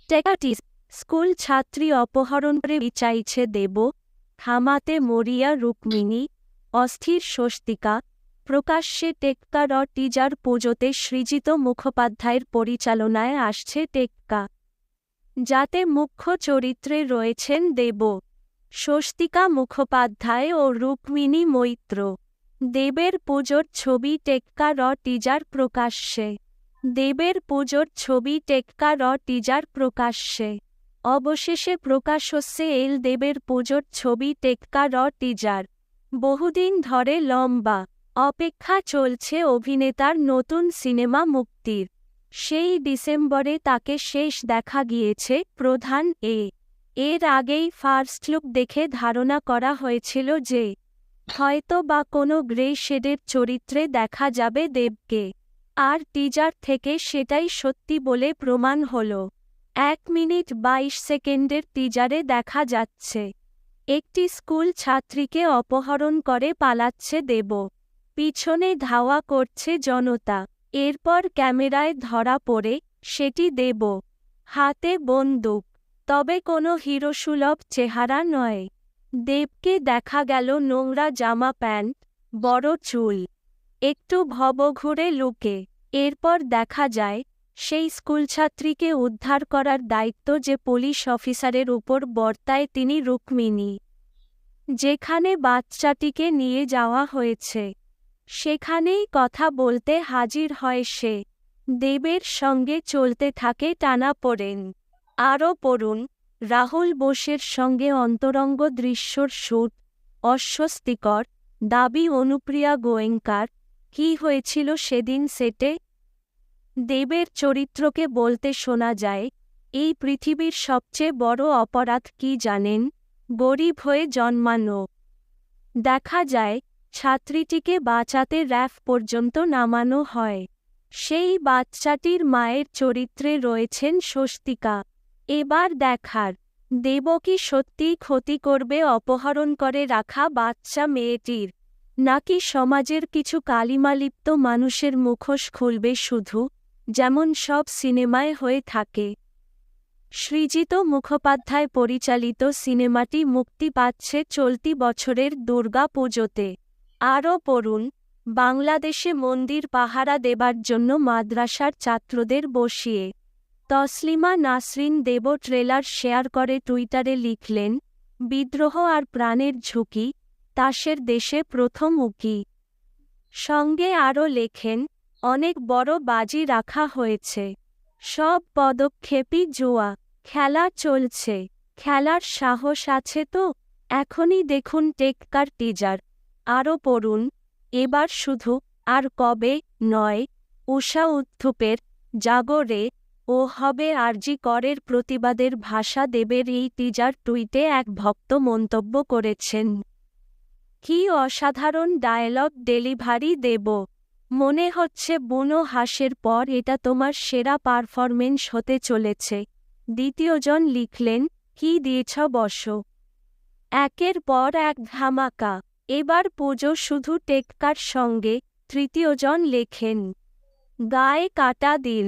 টেকাটিস school ছাত্রী অপহরণ করে চাইছে দেব, থামাতে মরিয়া রুক্মিণী, অস্থির স্বস্তিকা। প্রকাশ্যে টেক্কা টিজার পুজোতে সৃজিত মুখোপাধ্যায়ের পরিচালনায় আসছে টেক্কা, যাতে মুখ্য চরিত্রে রয়েছেন দেব, স্বস্তিকা মুখোপাধ্যায় ও রুক্মিণী মৈত্র। দেবের পুজোর ছবি টেক্কা টিজার প্রকাশ্যে। দেবের পুজোর ছবি টেক্কা টিজার প্রকাশ্যে। অবশেষে প্রকাশ হচ্ছে দেবের পুজোর ছবি টেক্কা টিজার। বহুদিন ধরে লম্বা অপেক্ষা চলছে অভিনেতার নতুন সিনেমা মুক্তির। সেই ডিসেম্বরে তাকে শেষ দেখা গিয়েছে প্রধান এর আগেই ফার্স্ট লুক দেখে ধারণা করা হয়েছিল যে হয়তো বা কোনো গ্রে শেডের চরিত্রে দেখা যাবে দেবকে, আর টিজার থেকে সেটাই সত্যি বলে প্রমাণ হল। 1 মিনিট 22 সেকেন্ডের টিজারে দেখা যাচ্ছে একটি স্কুল ছাত্রীকে অপহরণ করে পালাচ্ছে দেব, পিছনে ধাওয়া করছে জনতা। এরপর ক্যামেরায় ধরা পড়ে সেটি দেব, হাতে বন্দুক, তবে কোনো হিরোসুলভ চেহারা নয়। দেবকে দেখা গেল নোংরা জামা প্যান্ট, বড় চুল, একটু ভবঘুরে লুকে। এরপর দেখা যায় সেই স্কুলছাত্রীকে উদ্ধার করার দায়িত্ব যে পুলিশ অফিসারের উপর বর্তায় তিনি রুক্মিণী। যেখানে বাচ্চাটিকে নিয়ে যাওয়া হয়েছে সেখানেই কথা বলতে হাজির হয় সে। দেবের সঙ্গে চলতে থাকে টানাপোড়েন। আরও পড়ুন, রাহুল বোসের সঙ্গে অন্তরঙ্গ দৃশ্যর শ্যুট অস্বস্তিকর, দাবি অনুপ্রিয়া গোয়েঙ্কার। কী হয়েছিল সেদিন সেটে? দেবের চরিত্রকে বলতে শোনা যায়, এই পৃথিবীর সবচেয়ে বড় অপরাধ কী জানেন? গরিব হয়ে জন্মানো। দেখা যায় ছাত্রীটিকে বাঁচাতে র্যাফ পর্যন্ত নামানো হয়। সেই বাচ্চাটির মায়ের চরিত্রে রয়েছেন স্বস্তিকা। এবার দেখার, দেব কি সত্যিই ক্ষতি করবে অপহরণ করে রাখা বাচ্চা মেয়েটির, নাকি সমাজের কিছু কালিমালিপ্ত মানুষের মুখোশ খুলবে শুধু, যেমন সব সিনেমায় হয়ে থাকে। সৃজিত মুখোপাধ্যায় পরিচালিত সিনেমাটি মুক্তি পাচ্ছে চলতি বছরের দুর্গা পুজোতে। আরও পড়ুন, বাংলাদেশে মন্দির পাহারা দেবার জন্য মাদ্রাসার ছাত্রদের বসিয়ে। তসলিমা নাসরিন দেব ট্রেলার শেয়ার করে টুইটারে লিখলেন, বিদ্রোহ আর প্রাণের ঝুঁকি, তাসের দেশে প্রথম উকি। সঙ্গে আরও লেখেন, অনেক বড় বাজি রাখা হয়েছে, সব পদক্ষেপই জুয়া, খেলা চলছে, খেলার সাহস আছে তো? এখনই দেখুন টেক্কার টিজার। আরও পড়ুন, এবার শুধু আর কবে নয়, ঊষা উত্থুপের জাগরে ও হবে আরজি করের প্রতিবাদের ভাষা দেবের এই টিজার টুইটে এক ভক্ত মন্তব্য করেছেন, কী অসাধারণ ডায়ালগ ডেলিভারি দেব, মনে হচ্ছে বুনো হাঁসের পর এটা তোমার সেরা পারফরমেন্স হতে চলেছে। দ্বিতীয়জন লিখলেন, কী দিয়েছ বসো। একের পর এক ধামাকা, এবার পুজো শুধু টেক্কার সঙ্গে। তৃতীয়জন লেখেন, গায়ে কাটা দিল,